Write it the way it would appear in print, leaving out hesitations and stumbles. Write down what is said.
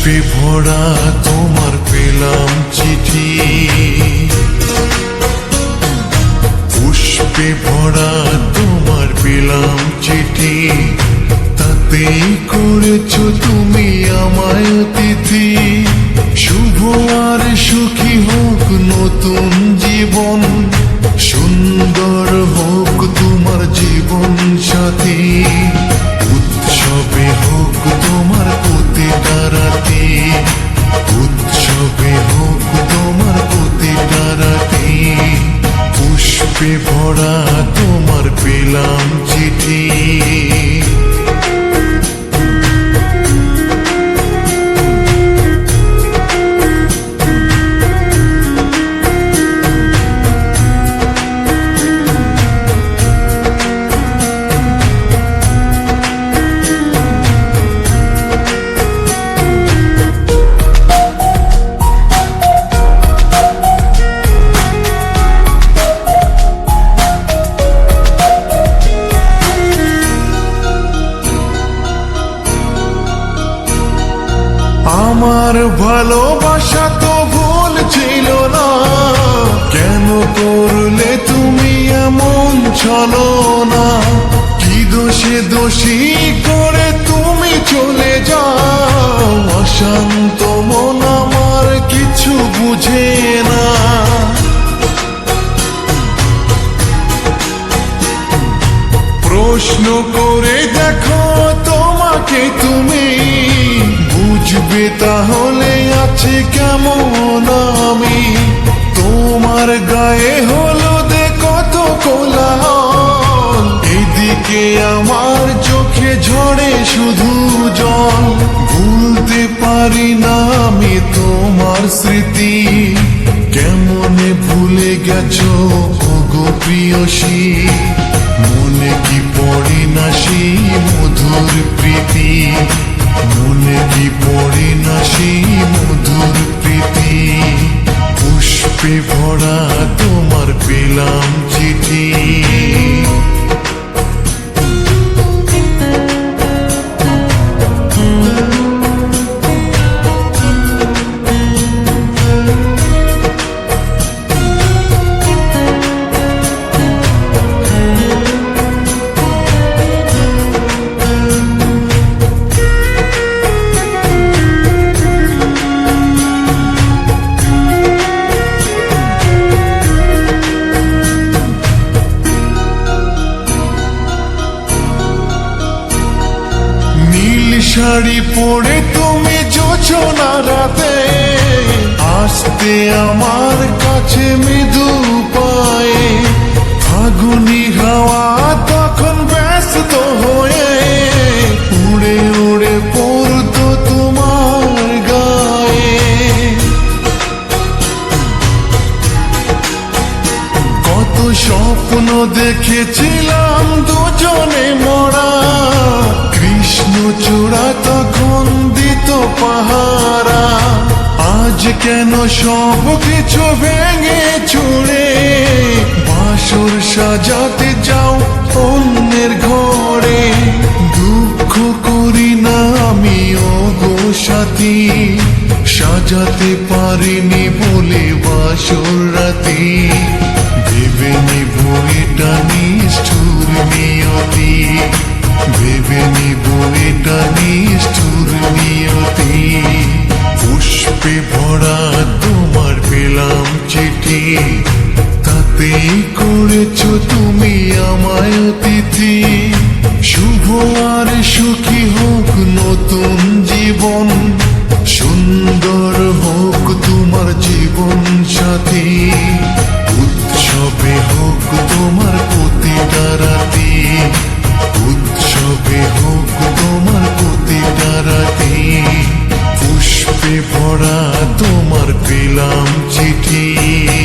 পুষ্পে ভরা তোমার পেলাম চিঠি, পুষ্পে ভরা তোমার পেলাম চিঠি, তাতেই করেছ তুমি আমায় অতিথি। শুভ আর সুখী হোক নতুন জীবন, সুন্দর হোক তোমার জীবন সাথী, উৎসবে হোক তোমার প্রতিটা রাতি, উৎসবে হোক তোমার প্রতিটা রাতি। পুষ্পে ভরা তোমার পেলাম চিঠি। আমার ভালোবাসা তো ভুল ছিল না, কেন করলে তুমি এমন ছলনা? কি দোষে দোষী করে তুমি চলে যাও, অশান্ত মন আমার কিছু বুঝে না। প্রশ্ন করে দেখো তোমাকে তুমি, বুঝবে তাহলে আছে কেমন আমি। তোমার গায়ে হলুদে কত কোলাহল, এদিকে আমার চোখে ঝরে শুধু জল। ভুলতে পারি না আমি তোমার স্মৃতি, কেমনে ভুলে গেছো ওগো প্রিয়সী। মনে কি পড়ে না সেই মধুর প্রীতি, মনে কি পড়ে না সেই মধুর প্রীতি। পুষ্পে ভরা তোমার পেলাম চিঠি। শাড়ি পরে তুমি জোছনা রাতে আসতে আমার কাছে মৃদু পায়ে, ফাগুনি হাওয়া তখন ব্যস্ত হয়ে উড়ে উড়ে পড়তো তোমার গায়ে। কত স্বপ্ন দেখেছিলাম দুজনে মরা, কৃষ্ণচূড়া তখন দিত পাহারা। আজ কেন সব কিছু ভেঙে চুড়ে বাসর সাজাতে যাও অন্যের ঘরে। দুঃখ করি না আমি ওগো সাথী, সাজাতে পারিনি বলে বাসর রাতি। ভেবে নিব এটা নিষ্ঠুর নিয়তি, ভেবে নিব এটা নিষ্ঠুর নিয়তি। পুষ্পে ভরা তোমার পেলাম চিঠি, তাতেই করেছ তুমি আমায় অতিথি। শুভ আর সুখী হোক নতুন জীবন, সুন্দর হোক তোমার জীবন সাথী। উৎসবে হোক তোমার প্রতিটা রাতি, উৎসবে ভরা তোমার পেলাম চিঠি।